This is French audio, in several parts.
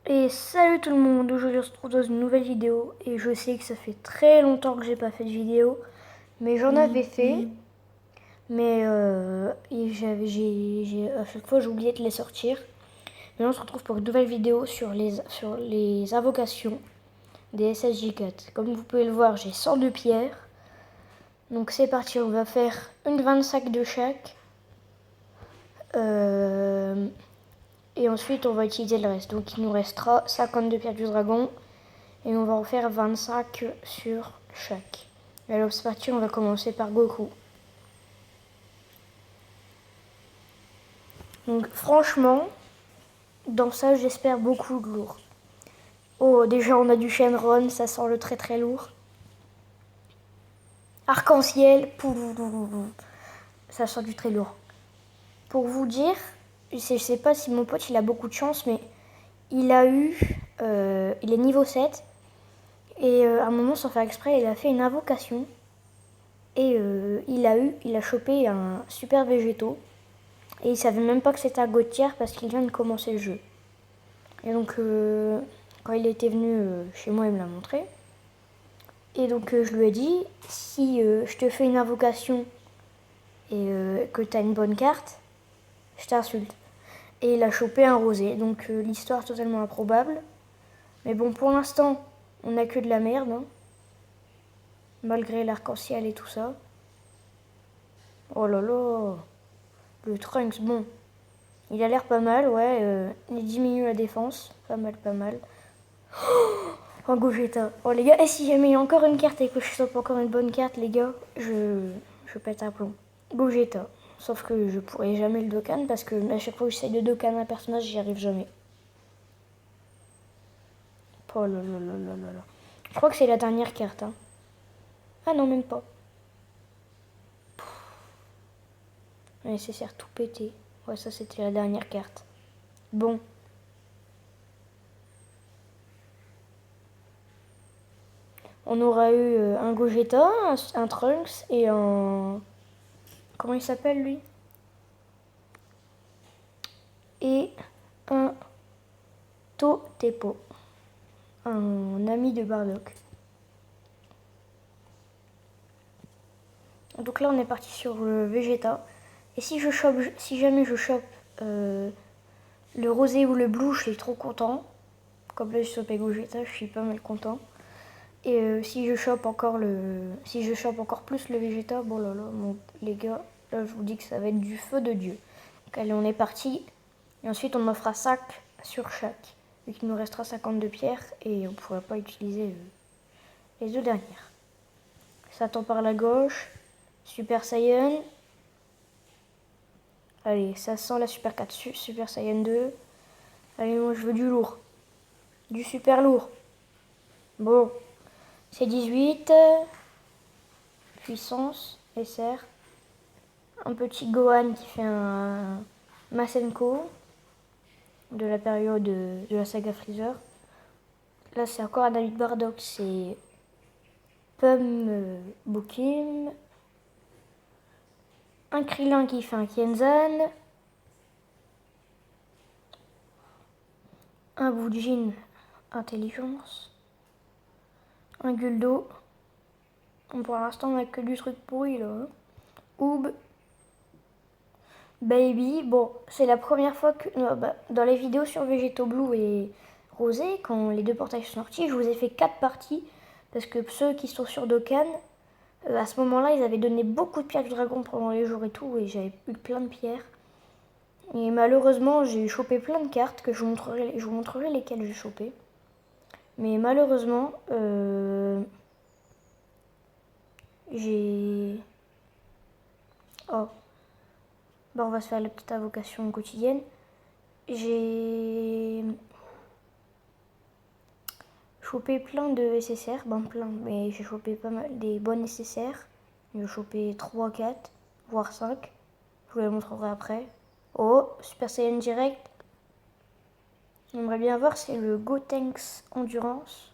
Et salut tout le monde, aujourd'hui on se retrouve dans une nouvelle vidéo et je sais que ça fait très longtemps que j'ai pas fait de vidéo, mais j'en avais fait, mais à chaque fois j'oubliais de les sortir. Maintenant on se retrouve pour une nouvelle vidéo sur les invocations des SSJ4. Comme vous pouvez le voir, j'ai 102 pierres, donc c'est parti, on va faire une 25 de chaque. Et ensuite on va utiliser le reste, donc il nous restera 52 pierres du dragon. Et on va en faire 25 sur chaque. Alors c'est parti, on va commencer par Goku. Donc franchement, dans ça j'espère beaucoup de lourd. Oh, déjà on a du Shenron, ça sent le très très lourd. Arc-en-ciel, ça sent du très lourd. Pour vous dire, je sais pas si mon pote il a beaucoup de chance, mais il est niveau 7. Et à un moment, sans faire exprès, il a fait une invocation. Et il a chopé un super végétaux. Et il savait même pas que c'était un Gauthier parce qu'il vient de commencer le jeu. Et donc, quand il était venu chez moi, il me l'a montré. Et donc, je lui ai dit, si je te fais une invocation et que tu as une bonne carte, je t'insulte. Et il a chopé un rosé. Donc, l'histoire totalement improbable. Mais bon, pour l'instant, on n'a que de la merde. Hein, malgré l'arc-en-ciel et tout ça. Oh là là, le Trunks, bon. Il a l'air pas mal, ouais. Il diminue la défense. Pas mal, pas mal. Oh, Gogeta. Oh, les gars, et si jamais il y a encore une carte et que je chope encore une bonne carte, les gars, je pète un plomb. Gogeta. Sauf que je pourrais jamais le Dokkan parce que à chaque fois que j'essaye de Dokkan un personnage, j'y arrive jamais. Oh là là là là là là. Je crois que c'est la dernière carte. Hein. Ah non, même pas. Nécessaire tout péter. Ouais, ça c'était la dernière carte. Bon. On aura eu un Gogeta, un Trunks et un... Comment il s'appelle lui? Et un Totepo, un ami de Bardock. Donc là on est parti sur le Vegeta. Et si jamais je chope le rosé ou le blue, je suis trop content. Comme là je chopé Gogeta, je suis pas mal content. Et si je chope encore plus le Vegeta, bon là là, les gars, là je vous dis que ça va être du feu de Dieu. Donc allez, on est parti. Et ensuite on en fera 5 sur chaque. Vu qu'il nous restera 52 pierres et on ne pourra pas utiliser les deux dernières. Satan par la gauche, Super Saiyan. Allez, ça sent la Super 4, Super Saiyan 2. Allez, moi je veux du lourd. Du super lourd. Bon, c'est 18. Puissance, SR. Un petit Gohan qui fait un Masenko de la période de la saga Freezer. Là, c'est encore un David Bardock, c'est Pum Bukim. Un Krillin qui fait un Kienzan. Un Boujin, intelligence. Un Guldo. Pour l'instant, on n'a que du truc pourri là. Hein. Oob. Baby. Bon, c'est la première fois que. Dans les vidéos sur Végéto Blue et Rosé, quand les deux portages sont sortis, je vous ai fait 4 parties. Parce que ceux qui sont sur Dokkan, à ce moment-là, ils avaient donné beaucoup de pierres du dragon pendant les jours et tout. Et j'avais eu plein de pierres. Et malheureusement, j'ai chopé plein de cartes que je vous montrerai lesquelles j'ai chopé. Mais malheureusement, j'ai... Oh. Bon, on va se faire la petite invocation quotidienne. J'ai chopé plein de SSR. Ben plein, mais j'ai chopé pas mal des bonnes SSR. J'ai chopé 3, 4, voire 5. Je vous les montrerai après. Oh, Super Saiyan direct. J'aimerais bien voir c'est le Gotenks Endurance.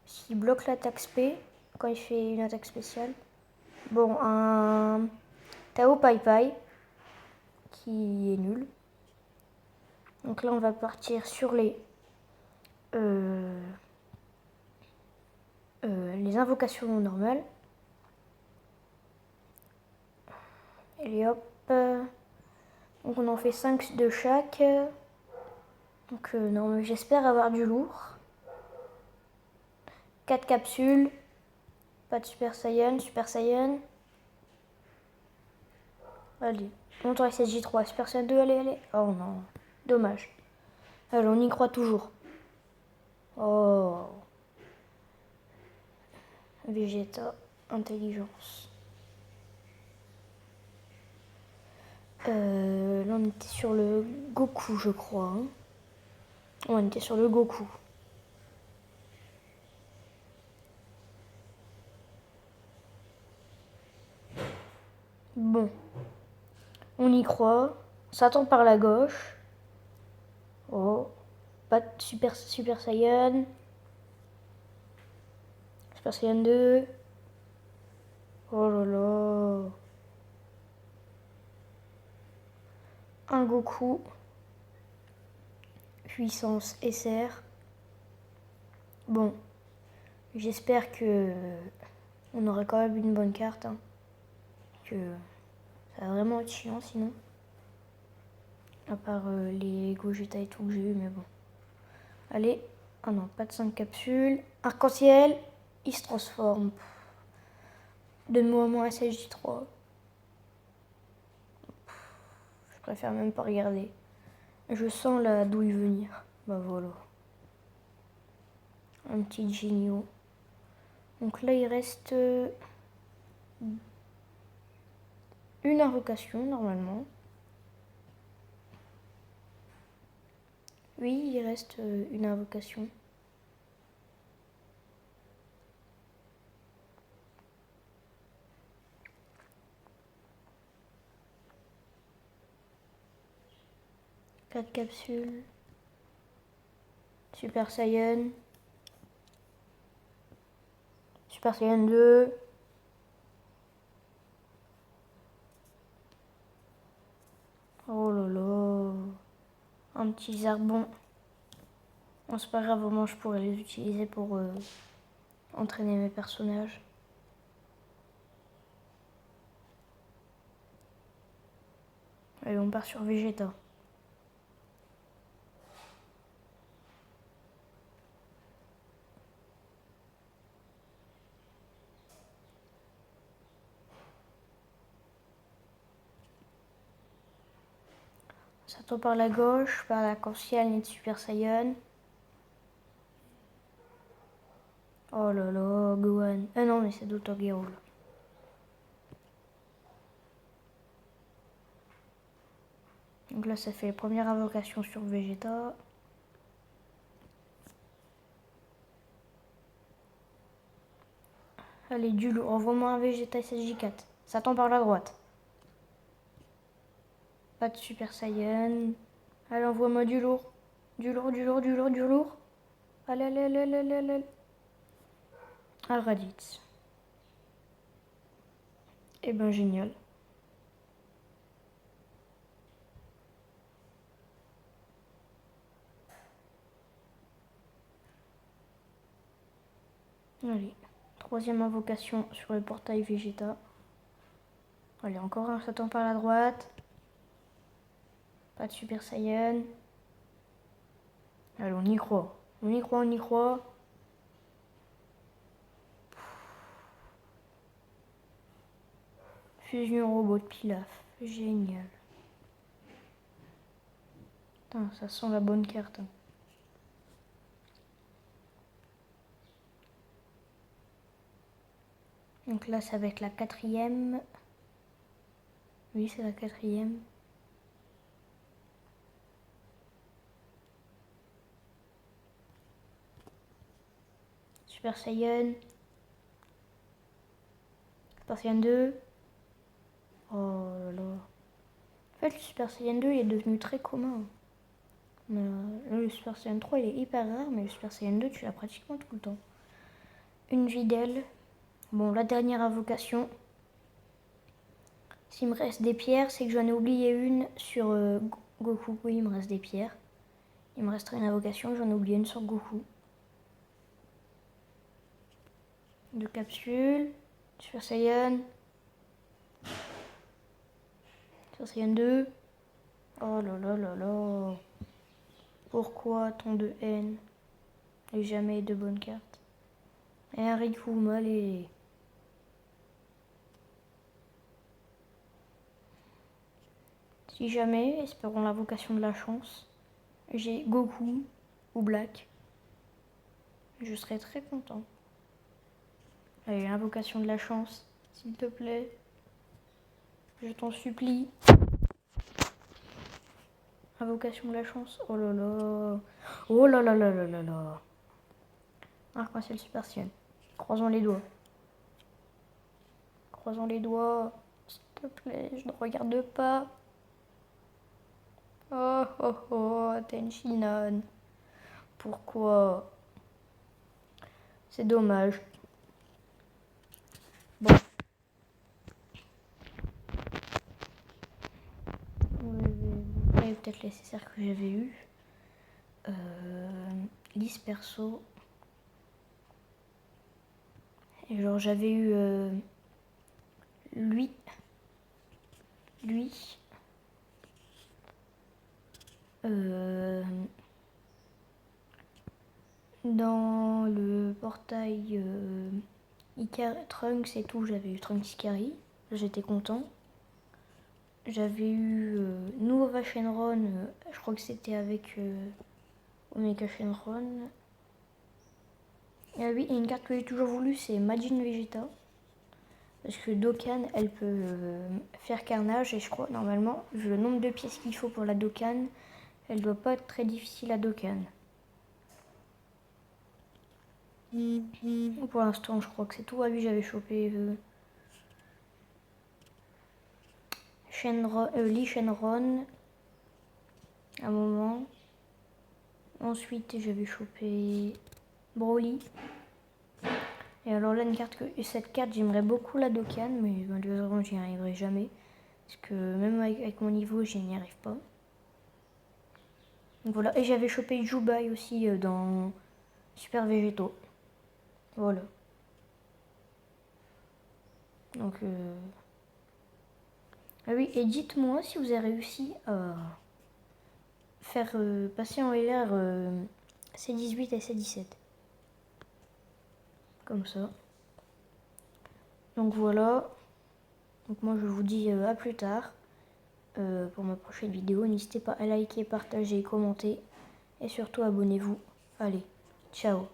S'il bloque l'attaque SP quand il fait une attaque spéciale. Bon, un Tao Pai Pai qui est nul. Donc là, on va partir sur les les invocations normales. Et hop. Donc on en fait 5 de chaque. Donc non, j'espère avoir du lourd. 4 capsules. Pas de Super Saiyan. Super Saiyan. Allez. Montant SSJ3. Super Saiyan 2. Allez, allez. Oh non. Dommage. Allez, on y croit toujours. Oh. Vegeta. Intelligence. Là, on était sur le Goku, je crois. Hein. On était sur le Goku. Bon. On y croit. Ça tombe par la gauche. Oh. Pas de Super Saiyan. Super Saiyan 2. Oh là là. Un Goku. Puissance SR. Bon. J'espère que on aurait quand même une bonne carte. Hein. Que ça va vraiment être chiant sinon. À part les Gogeta et tout que j'ai eu, mais bon. Allez. Ah non, pas de 5 capsules. Arc-en-ciel. Il se transforme. Donne-moi moins SSJ3. Je préfère même pas regarder. Je sens la douille venir. Bah voilà. Un petit Genio. Donc là, il reste une invocation normalement. Oui, il reste une invocation. Quatre capsules. Super Saiyan. Super Saiyan 2. Oh là là. Un petit Zarbon. Bon, c'est pas grave, au moins je pourrais les utiliser pour entraîner mes personnages. Allez, on part sur Vegeta. Ça tombe par la gauche, par la conscience et de Super Saiyan. Oh là là, Gohan. Ah non, mais c'est Dotogero. Donc là, ça fait la première invocation sur Vegeta. Allez, du lourd. Envoie-moi un Vegeta SSJ4. Ça tombe par la droite. Pas de Super Saiyan. Allez, envoie-moi du lourd. Du lourd, du lourd, du lourd, du lourd. Allez, allez, allez, allez, allez, allez. Ah, Raditz. Eh ben, génial. Allez. Troisième invocation sur le portail Vegeta. Allez, encore un, ça tombe par la droite. Pas de Super Saiyan. Allez, on y croit. On y croit, on y croit. Fusion robot de Pilaf. Génial. Putain, ça sent la bonne carte. Donc là, ça va être la quatrième. Oui, c'est la quatrième. Super Saiyan. Super Saiyan 2. Oh là là. En fait, le Super Saiyan 2 il est devenu très commun. Le Super Saiyan 3 il est hyper rare, mais le Super Saiyan 2 tu l'as pratiquement tout le temps. Une Videl. Bon, la dernière invocation. S'il me reste des pierres, c'est que j'en ai oublié une sur Goku. Oui, il me reste des pierres. Il me resterait une invocation, j'en ai oublié une sur Goku. 2 capsules. Super Saiyan. Super Saiyan 2. Oh là là là là. Pourquoi tant de haine et jamais de bonnes cartes? Et un Riku, allez. Si jamais, espérons l'invocation de la chance, j'ai Goku ou Black, je serais très content. Allez, l'invocation de la chance, s'il te plaît. Je t'en supplie. Invocation de la chance. Oh là là. Oh là là là là là là. Arc-en-ciel Super Saiyan. Croisons les doigts. Croisons les doigts. S'il te plaît, je ne regarde pas. Oh oh oh, Tenshinhan. Pourquoi? C'est dommage. Bon. Vous avez peut-être les nécessaires que j'avais eu. Liste perso. Et genre j'avais eu lui. Dans le portail Trunks et tout, j'avais eu Trunks Ikari. J'étais content. J'avais eu Nova Shenron, je crois que c'était avec Omega Shenron. Ah oui, et une carte que j'ai toujours voulu, c'est Majin Vegeta. Parce que Dokkan, elle peut faire carnage, et je crois, normalement, vu le nombre de pièces qu'il faut pour la Dokkan, elle doit pas être très difficile à Dokkan. Pour l'instant, je crois que c'est tout. Ah oui, j'avais chopé Lee Shenron à un moment. Ensuite, j'avais chopé Broly. Et alors là, cette carte, j'aimerais beaucoup la Dokkan, mais malheureusement, j'y arriverai jamais. Parce que même avec mon niveau, je n'y arrive pas. Donc voilà, et j'avais chopé Jubai aussi dans Super Végétaux. Voilà. Donc, ah oui, et dites-moi si vous avez réussi à faire passer en LR C18 et C17. Comme ça. Donc voilà. Donc moi je vous dis à plus tard pour ma prochaine vidéo. N'hésitez pas à liker, partager, commenter et surtout abonnez-vous. Allez, ciao.